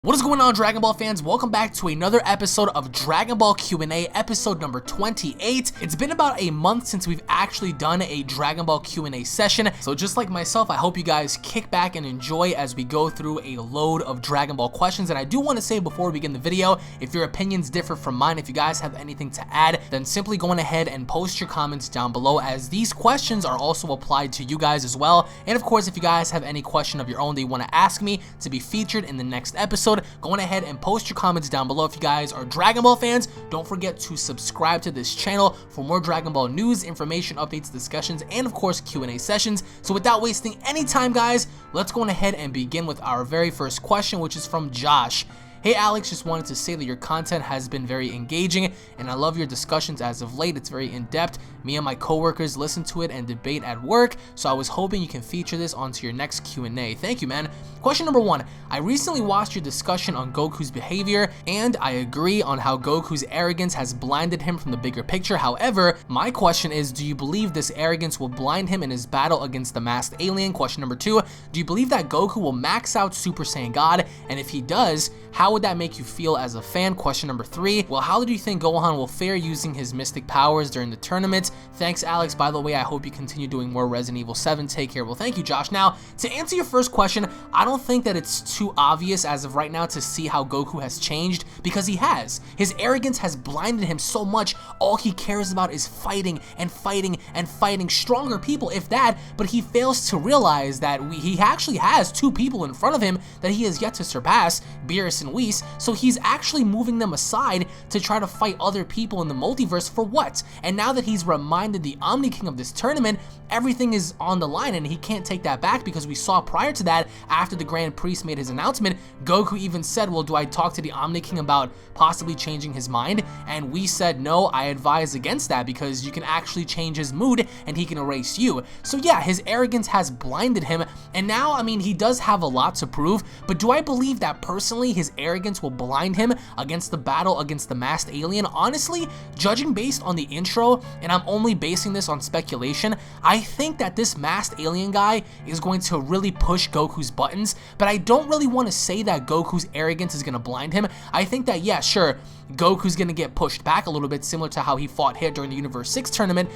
What is going on, Dragon Ball fans? Welcome back to another episode of Dragon Ball Q&A, episode number 28. It's been about a month since we've actually done a Dragon Ball Q&A session, so just like myself, I hope you guys kick back and enjoy as we go through a load of Dragon Ball questions. And I do want to say before we begin the video, if your opinions differ from mine, if you guys have anything to add, then simply go on ahead and post your comments down below, as these questions are also applied to you guys as well. And of course, if you guys have any question of your own that you want to ask me to be featured in the next episode, go on ahead and post your comments down below. If you guys are Dragon Ball fans, don't forget to subscribe to this channel for more Dragon Ball news, information, updates, discussions, and of course Q&A sessions. So without wasting any time, guys, let's go on ahead and begin with our very first question, which is from Josh. Hey Alex, just wanted to say that your content has been very engaging and I love your discussions as of late. It's very in-depth. Me and my coworkers listen to it and debate at work, so I was hoping you can feature this onto your next Q&A. Thank you, man. Question number 1. I recently watched your discussion on Goku's behavior and I agree on how Goku's arrogance has blinded him from the bigger picture. However, my question is, do you believe this arrogance will blind him in his battle against the masked alien? Question number 2. Do you believe that Goku will max out Super Saiyan God? And if he does, how would that make you feel as a fan? Question number 3. Well, how do you think Gohan will fare using his mystic powers during the tournament? Thanks, Alex. By the way, I hope you continue doing more Resident Evil 7. Take care. Well, thank you, Josh. Now, to answer your first question, I don't think that it's too obvious as of right now to see how Goku has changed, because he has. His arrogance has blinded him so much. All he cares about is fighting and fighting and fighting stronger people, if that, but he fails to realize that he actually has two people in front of him that he has yet to surpass, Beerus and Whis, so he's actually moving them aside to try to fight other people in the multiverse for what? And now that he's reminded the Omni King of this tournament, everything is on the line and he can't take that back, because we saw prior to that, after the Grand Priest made his announcement, Goku even said, well, do I talk to the Omni King about possibly changing his mind? And we said, no, I advise against that, because you can actually change his mood and he can erase you. So yeah, his arrogance has blinded him, and now, I mean, he does have a lot to prove, but do I believe that personally his arrogance will blind him against the battle against the masked alien? Honestly, judging based on the intro, and I'm only basing this on speculation, I think that this masked alien guy is going to really push Goku's buttons, but I don't really want to say that Goku's arrogance is going to blind him. I think that, yeah, sure, Goku's going to get pushed back a little bit, similar to how he fought here during the Universe 6 tournament.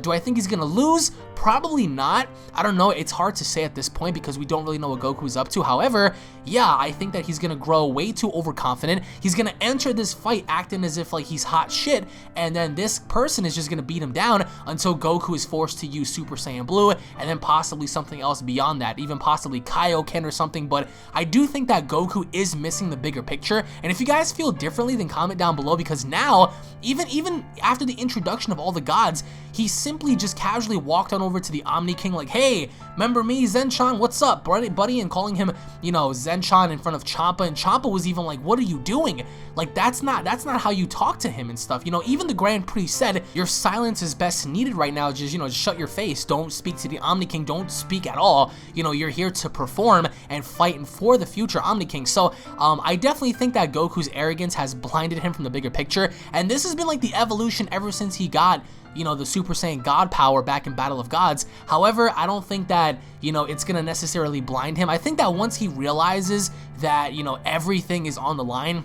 Do I think he's going to lose? Probably not. I don't know. It's hard to say at this point because we don't really know what Goku's up to. However, yeah, I think that he's going to grow way too overconfident. He's going to enter this fight acting as if like he's hot shit, and then this person is just going to beat him down until Goku is forced to use Super Saiyan Blue, and then possibly something else beyond that, even possibly Kaioken or something. But I do think that Goku is missing the bigger picture, and if you guys feel differently, then comment down below, because now, even after the introduction of all the gods, he simply just casually walked on over to the Omni King like, hey, remember me, Zenchan, what's up, buddy? And calling him, you know, Zenchan in front of Champa, and Champa was even like, what are you doing? Like, that's not how you talk to him and stuff. You know, even the Grand Priest said, your silence is best needed right now. Just, you know, just shut your face. Don't speak to the Omni King. Don't speak at all. You know, you're here to perform and fight for the future Omni King. So, I definitely think that Goku's arrogance has blinded him from the bigger picture, and this has been like the evolution ever since he got, you know, the Super Saiyan God power back in Battle of Gods. However, I don't think that, you know, it's gonna necessarily blind him. I think that once he realizes that, you know, everything is on the line,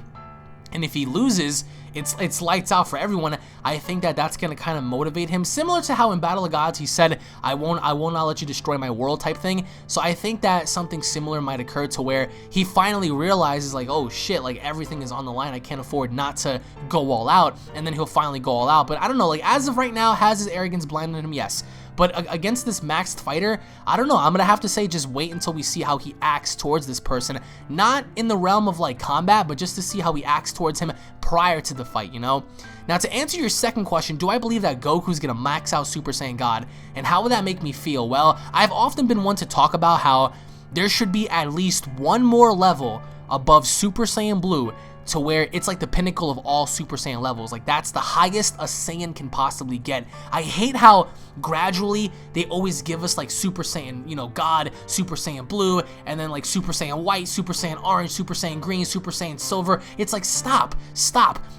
and if he loses, it's lights out for everyone, I think that that's gonna kind of motivate him, similar to how in Battle of Gods he said, I will not let you destroy my world type thing. So I think that something similar might occur to where he finally realizes like, oh shit, like everything is on the line, I can't afford not to go all out, and then he'll finally go all out. But I don't know, like as of right now, has his arrogance blinded him? Yes. But against this maxed fighter, I don't know, I'm gonna have to say just wait until we see how he acts towards this person. Not in the realm of like combat, but just to see how he acts towards him prior to the fight, you know? Now, to answer your second question, do I believe that Goku's gonna max out Super Saiyan God, and how would that make me feel? Well, I've often been one to talk about how there should be at least one more level above Super Saiyan Blue, to where it's like the pinnacle of all Super Saiyan levels. Like that's the highest a Saiyan can possibly get. I hate how gradually they always give us like Super Saiyan, you know, God, Super Saiyan Blue, and then like Super Saiyan White, Super Saiyan Orange, Super Saiyan Green, Super Saiyan Silver. It's like, stop.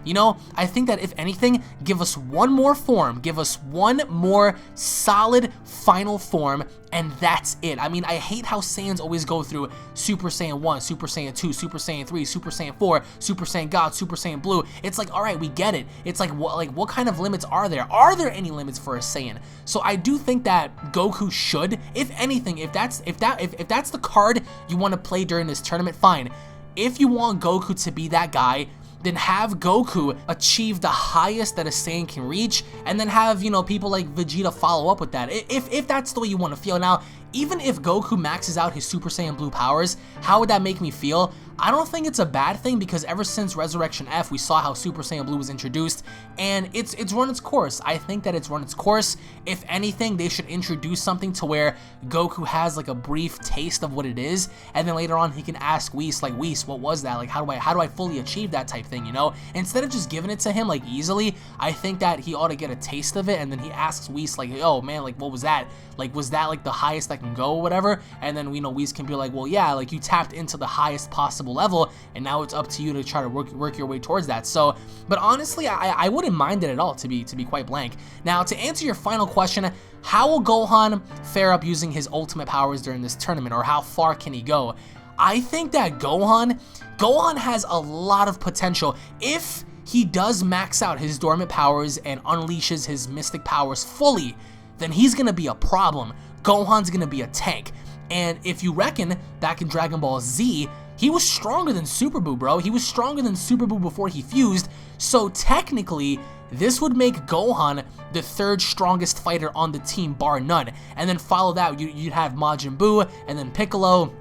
You know, I think that if anything, give us one more form, give us one more solid final form, and that's it. I mean, I hate how Saiyans always go through Super Saiyan 1, Super Saiyan 2, Super Saiyan 3, Super Saiyan 4, Super Saiyan God, Super Saiyan Blue. It's like, all right, we get it. It's like, what kind of limits are there? Are there any limits for a Saiyan? So I do think that Goku should, if anything, if that's the card you want to play during this tournament, fine. If you want Goku to be that guy, then have Goku achieve the highest that a Saiyan can reach, and then have, you know, people like Vegeta follow up with that. If that's the way you want to feel. Now, even if Goku maxes out his Super Saiyan Blue powers, how would that make me feel? I don't think it's a bad thing, because ever since Resurrection F, we saw how Super Saiyan Blue was introduced, and it's run its course. I think that it's run its course. If anything, they should introduce something to where Goku has like a brief taste of what it is, and then later on he can ask Whis, like, Whis, what was that? Like, how do I fully achieve that type thing, you know? Instead of just giving it to him like easily, I think that he ought to get a taste of it, and then he asks Whis like, yo man, like, what was that? Like, was that like the highest I can go or whatever? And then, you know, Whis can be like, well, yeah, like, you tapped into the highest possible level, and now it's up to you to try to work your way towards that. So, but honestly, I wouldn't mind it at all, to be quite blank. Now, to answer your final question, how will Gohan fare up using his ultimate powers during this tournament, or how far can he go? I think that Gohan has a lot of potential. If he does max out his dormant powers and unleashes his mystic powers fully, then he's gonna be a problem. Gohan's gonna be a tank. And if you reckon, back in Dragon Ball Z, he was stronger than Super Buu, bro. He was stronger than Super Buu before he fused. So technically, this would make Gohan the third strongest fighter on the team, bar none. And then follow that, you'd have Majin Buu, and then Piccolo,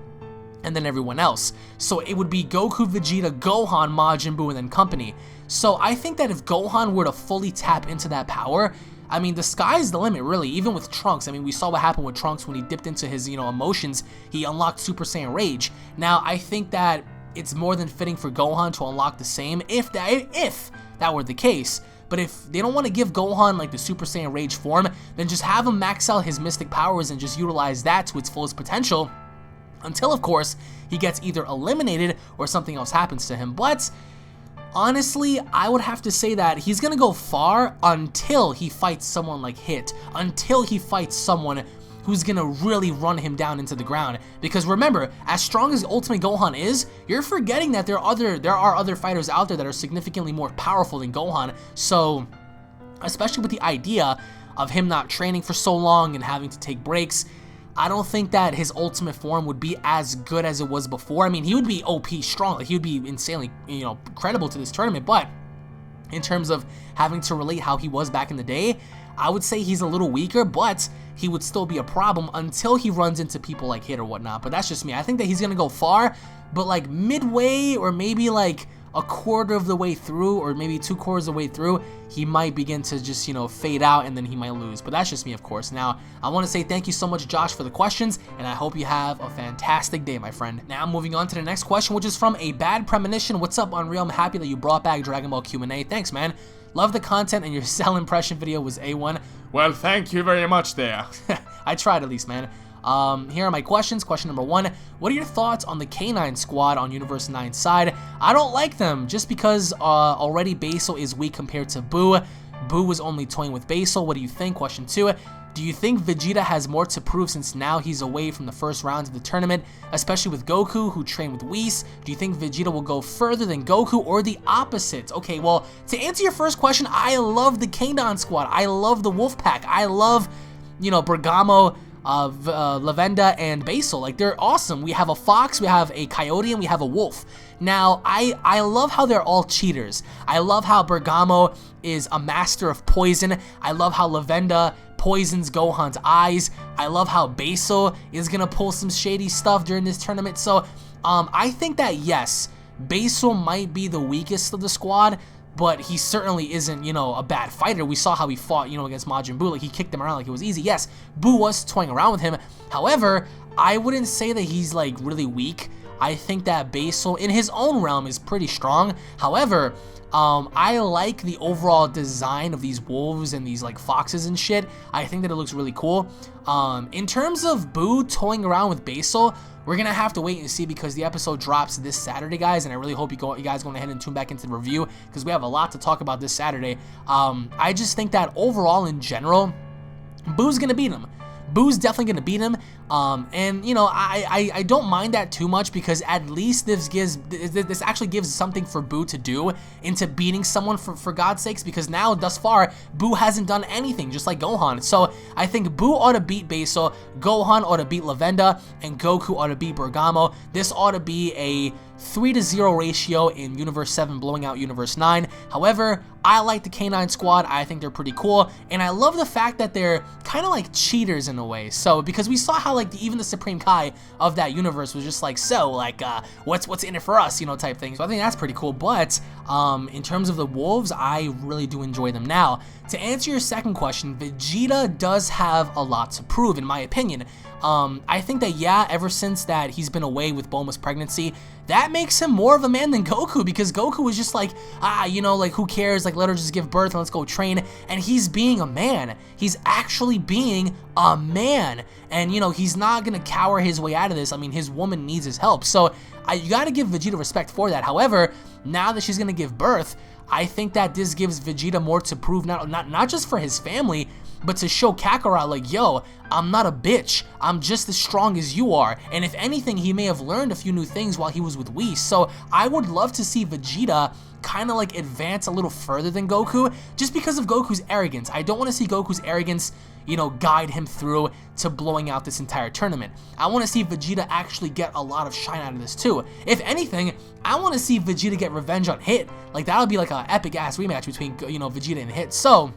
and then everyone else. So it would be Goku, Vegeta, Gohan, Majin Buu, and then company. So I think that if Gohan were to fully tap into that power, I mean, the sky's the limit, really. Even with Trunks, I mean, we saw what happened with Trunks when he dipped into his, you know, emotions. He unlocked Super Saiyan Rage. Now, I think that it's more than fitting for Gohan to unlock the same, if that were the case. But if they don't want to give Gohan like the Super Saiyan Rage form, then just have him max out his mystic powers and just utilize that to its fullest potential, until, of course, he gets either eliminated or something else happens to him. But honestly, I would have to say that he's gonna go far until he fights someone like Hit, until he fights someone who's gonna really run him down into the ground. Because remember, as strong as Ultimate Gohan is, you're forgetting that there are other fighters out there that are significantly more powerful than Gohan. So, especially with the idea of him not training for so long and having to take breaks, I don't think that his ultimate form would be as good as it was before. I mean, he would be OP strong, like he would be insanely, you know, credible to this tournament, but in terms of having to relate how he was back in the day, I would say he's a little weaker, but he would still be a problem until he runs into people like Hit or whatnot. But that's just me. I think that he's gonna go far, but like midway or maybe like a quarter of the way through, or maybe 2/4 of the way through, he might begin to just, you know, fade out, and then he might lose. But that's just me, of course. Now, I want to say thank you so much, Josh, for the questions, and I hope you have a fantastic day, my friend. Now, moving on to the next question, which is from A Bad Premonition. What's up, Unreal? I'm happy that you brought back Dragon Ball Q&A. Thanks, man. Love the content, and your Cell impression video was A1. Well, thank you very much there. I tried at least, man. Here are my questions. Question number 1, what are your thoughts on the K9 squad on Universe 9's side? I don't like them, just because already Basil is weak compared to Buu. Buu was only toying with Basil. What do you think? Question 2, do you think Vegeta has more to prove since now he's away from the first rounds of the tournament, especially with Goku, who trained with Whis? Do you think Vegeta will go further than Goku, or the opposite? Okay, well, to answer your first question, I love the K9 squad. I love the Wolf Pack. I love, you know, Bergamo, Lavenda, and Basil. Like, they're awesome. We have a fox, we have a coyote, and we have a wolf. Now, I love how they're all cheaters. I love how Bergamo is a master of poison. I love how Lavenda poisons Gohan's eyes. I love how Basil is gonna pull some shady stuff during this tournament. So, I think that, yes, Basil might be the weakest of the squad, but he certainly isn't, you know, a bad fighter. We saw how he fought, you know, against Majin Buu. Like, he kicked him around like it was easy. Yes, Buu was toying around with him. However, I wouldn't say that he's, like, really weak. I think that Basil, in his own realm, is pretty strong. However, I like the overall design of these wolves and these, like, foxes and shit. I think that it looks really cool. In terms of Buu toying around with Basil, we're gonna have to wait and see, because the episode drops this Saturday, guys, and I really hope you guys go ahead and tune back into the review, because we have a lot to talk about this Saturday. I just think that overall, in general, Buu's gonna beat him. Boo's definitely gonna beat him. And you know, I don't mind that too much, because at least this actually gives something for Boo to do into beating someone, for God's sakes, because now thus far Boo hasn't done anything, just like Gohan. So I think Boo ought to beat Basil, Gohan ought to beat Lavenda, and Goku ought to beat Bergamo. This ought to be a 3-0 ratio in Universe 7 blowing out Universe 9. However, I like the K9 squad. I think they're pretty cool, and I love the fact that they're kind of like cheaters in a way. So because we saw how like even the Supreme Kai of that universe was just like, so like what's in it for us, you know, type thing. So I think that's pretty cool. But in terms of the wolves, I really do enjoy them. Now, to answer your second question, Vegeta does have a lot to prove, in my opinion. I think that, yeah, ever since that he's been away with Bulma's pregnancy, that makes him more of a man than Goku, because Goku was just like, you know, like, who cares, like, let her just give birth and let's go train. And he's being a man. He's actually being a man, and you know, he's not gonna cower his way out of this. I mean, his woman needs his help, so you gotta give Vegeta respect for that. However, now that she's gonna give birth, I think that this gives Vegeta more to prove, not just for his family, but to show Kakarot, like, yo, I'm not a bitch. I'm just as strong as you are. And if anything, he may have learned a few new things while he was with Whis. So I would love to see Vegeta kind of like advance a little further than Goku, just because of Goku's arrogance. I don't want to see Goku's arrogance, you know, guide him through to blowing out this entire tournament. I want to see Vegeta actually get a lot of shine out of this too. If anything, I want to see Vegeta get revenge on Hit. Like, that'll be like an epic ass rematch between, you know, Vegeta and Hit. So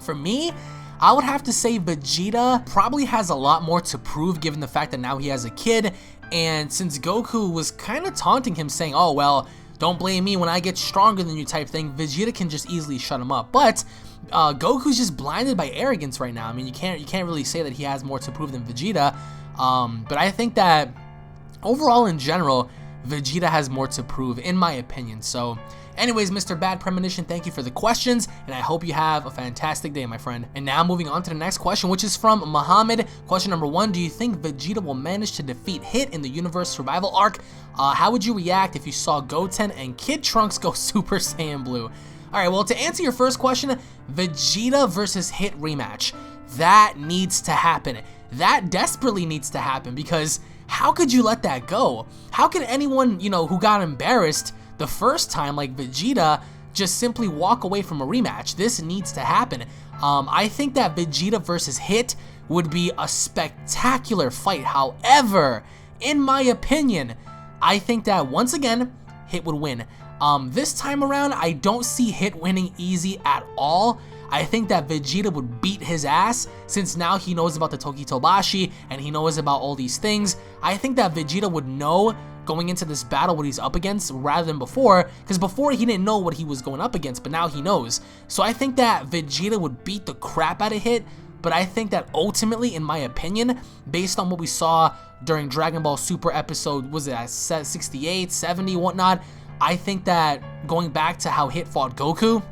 for me, I would have to say Vegeta probably has a lot more to prove, given the fact that now he has a kid, and since Goku was kind of taunting him, saying, oh, well, don't blame me when I get stronger than you type thing, Vegeta can just easily shut him up. But Goku's just blinded by arrogance right now. I mean, you can't really say that he has more to prove than Vegeta, but I think that overall in general, Vegeta has more to prove, in my opinion. So anyways, Mr. Bad Premonition, thank you for the questions, and I hope you have a fantastic day, my friend. And now moving on to the next question, which is from Muhammad. Question number 1, do you think Vegeta will manage to defeat Hit in the Universe Survival Arc? How would you react if you saw Goten and Kid Trunks go Super Saiyan Blue? Alright, well, to answer your first question, Vegeta versus Hit rematch. That needs to happen. That desperately needs to happen, because how could you let that go? How could anyone, you know, who got embarrassed the first time, like Vegeta, just simply walk away from a rematch? This needs to happen. I think that Vegeta versus Hit would be a spectacular fight. However, in my opinion, I think that once again, Hit would win. This time around, I don't see Hit winning easy at all. I think that Vegeta would beat his ass, since now he knows about the Tokitobashi and he knows about all these things. I think that Vegeta would know going into this battle what he's up against rather than before, because before he didn't know what he was going up against, but now he knows. So I think that Vegeta would beat the crap out of Hit, but I think that ultimately, in my opinion, based on what we saw during Dragon Ball Super episode, was it at 68, 70, whatnot, I think that going back to how Hit fought Goku,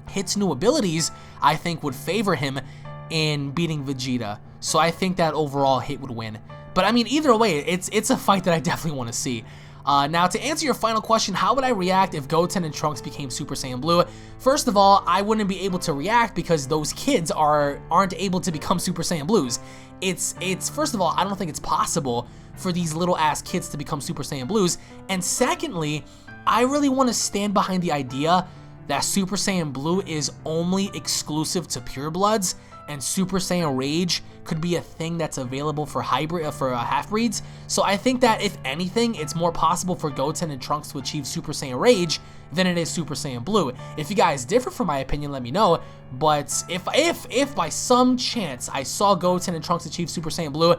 Hit's new abilities, I think, would favor him in beating Vegeta. So I think that overall Hit would win. But I mean, either way, it's a fight that I definitely want to see. Now, to answer your final question, how would I react if Goten and Trunks became Super Saiyan Blue? First of all, I wouldn't be able to react because those kids aren't able to become Super Saiyan Blues. It's first of all, I don't think it's possible for these little ass kids to become Super Saiyan Blues. And secondly, I really want to stand behind the idea that Super Saiyan Blue is only exclusive to purebloods, and Super Saiyan Rage could be a thing that's available for half-breeds. So I think that if anything, it's more possible for Goten and Trunks to achieve Super Saiyan Rage than it is Super Saiyan Blue. If you guys differ from my opinion, let me know. But if by some chance I saw Goten and Trunks achieve Super Saiyan Blue,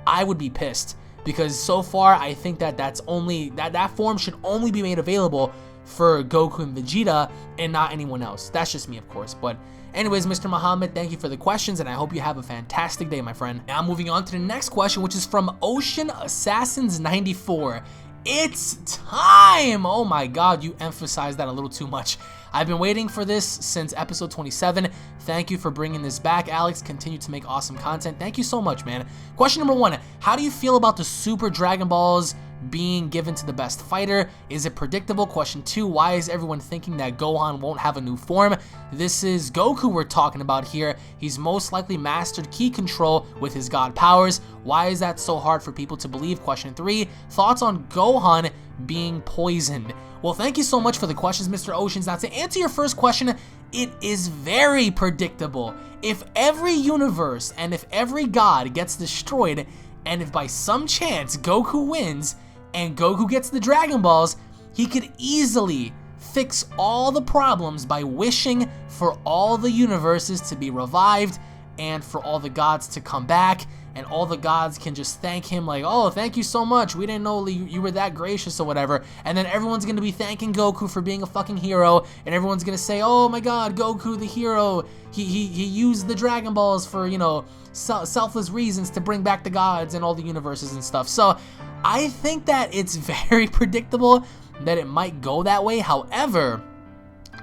I would be pissed, because so far I think that that form should only be made available for Goku and Vegeta and not anyone else. That's just me, of course. But anyways, Mr. Muhammad, thank you for the questions, and I hope you have a fantastic day, my friend. Now moving on to the next question, which is from Ocean Assassins 94. It's time! Oh my god, you emphasized that a little too much. I've been waiting for this since episode 27. thank you for bringing this back, Alex. Continue to make awesome content. Thank you so much, man. Question number 1, how do you feel about the Super Dragon Balls being given to the best fighter? Is it predictable? Question 2, why is everyone thinking that Gohan won't have a new form? This is Goku we're talking about here. He's most likely mastered ki control with his god powers. Why is that so hard for people to believe? Question 3, thoughts on Gohan being poisoned? Well, thank you so much for the questions, Mr. Oceans. Now, to answer your first question, it is very predictable. If every universe and if every god gets destroyed, and if by some chance Goku wins and Goku gets the Dragon Balls, he could easily fix all the problems by wishing for all the universes to be revived and for all the gods to come back, and all the gods can just thank him like, oh, thank you so much, we didn't know you were that gracious or whatever, and then everyone's gonna be thanking Goku for being a fucking hero, and everyone's gonna say, oh my god, Goku the hero, he used the Dragon Balls for, you know, selfless reasons to bring back the gods and all the universes and stuff. So I think that it's very predictable that it might go that way. However,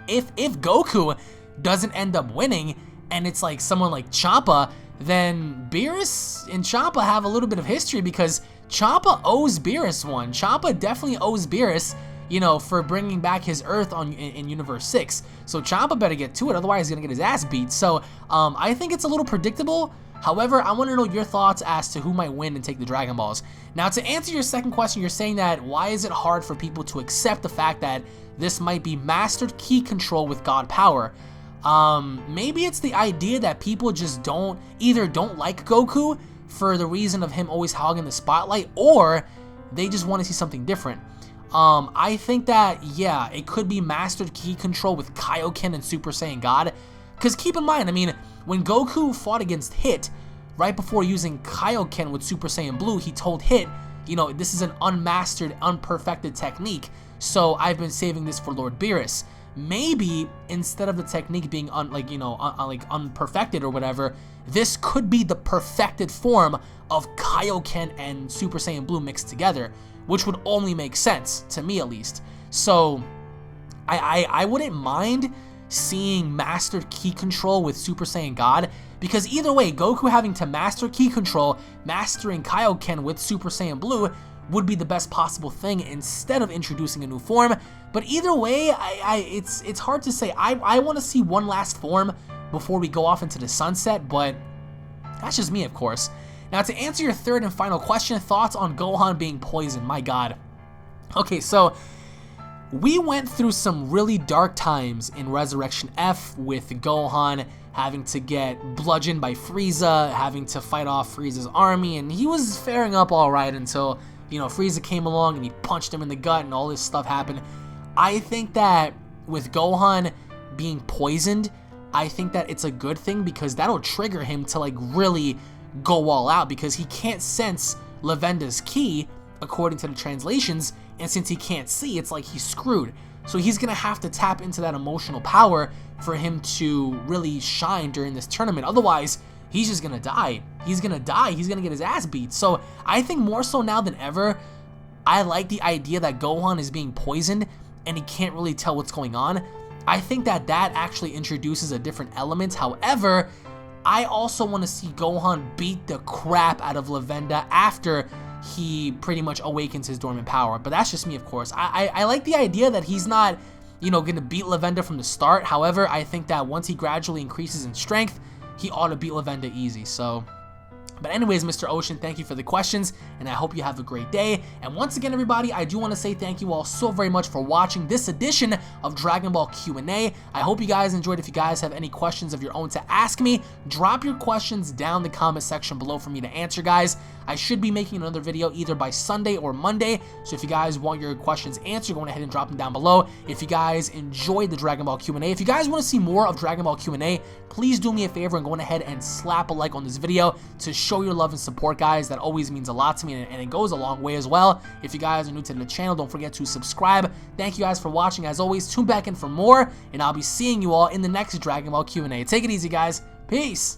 if Goku doesn't end up winning and it's like someone like Champa, then Beerus and Champa have a little bit of history, because Champa owes Beerus one. Champa definitely owes Beerus, you know, for bringing back his Earth in Universe 6. So Champa better get to it, otherwise he's gonna get his ass beat. So I think it's a little predictable. However, I want to know your thoughts as to who might win and take the Dragon Balls. Now, to answer your second question, you're saying that why is it hard for people to accept the fact that this might be mastered ki control with god power? Maybe it's the idea that people just don't like Goku for the reason of him always hogging the spotlight, or they just want to see something different. I think that, yeah, it could be mastered ki control with Kaioken and Super Saiyan God. Because keep in mind, I mean, when Goku fought against Hit, right before using Kaioken with Super Saiyan Blue, he told Hit, you know, this is an unmastered, unperfected technique, so I've been saving this for Lord Beerus. Maybe instead of the technique being unperfected or whatever, this could be the perfected form of Kaioken and Super Saiyan Blue mixed together, which would only make sense, to me at least. So I wouldn't mind seeing mastered ki control with Super Saiyan God, because either way, Goku having to master ki control, mastering Kaioken with Super Saiyan Blue would be the best possible thing instead of introducing a new form. But either way, it's hard to say. I want to see one last form before we go off into the sunset, but that's just me, of course. Now, to answer your third and final question, thoughts on Gohan being poisoned. My god. Okay, so we went through some really dark times in Resurrection F with Gohan having to get bludgeoned by Frieza, having to fight off Frieza's army, and he was faring up all right until, you know, Frieza came along and he punched him in the gut and all this stuff happened. I think that with Gohan being poisoned, I think that it's a good thing, because that'll trigger him to like really go all out, because he can't sense Lavenda's ki according to the translations, and since he can't see, it's like he's screwed. So he's gonna have to tap into that emotional power for him to really shine during this tournament. Otherwise, he's just gonna die. He's gonna die. He's gonna get his ass beat. So I think more so now than ever, I like the idea that Gohan is being poisoned and he can't really tell what's going on. I think that actually introduces a different element. However, I also want to see Gohan beat the crap out of Lavenda after he pretty much awakens his dormant power. But that's just me, of course. I like the idea that he's not, you know, gonna beat Lavenda from the start. However, I think that once he gradually increases in strength, he ought to beat Lavenda easy. So, but anyways, Mr. Ocean, thank you for the questions, and I hope you have a great day. And once again, everybody, I do want to say thank you all so very much for watching this edition of Dragon Ball Q&A. I hope you guys enjoyed. If you guys have any questions of your own to ask me, drop your questions down in the comment section below for me to answer, guys. I should be making another video either by Sunday or Monday, so if you guys want your questions answered, go ahead and drop them down below. If you guys enjoyed the Dragon Ball Q&A, if you guys want to see more of Dragon Ball Q&A, please do me a favor and go ahead and slap a like on this video to show your love and support, guys. That always means a lot to me, and it goes a long way as well. If you guys are new to the channel, don't forget to subscribe. Thank you guys for watching. As always, tune back in for more, and I'll be seeing you all in the next Dragon Ball Q&A. Take it easy, guys. Peace.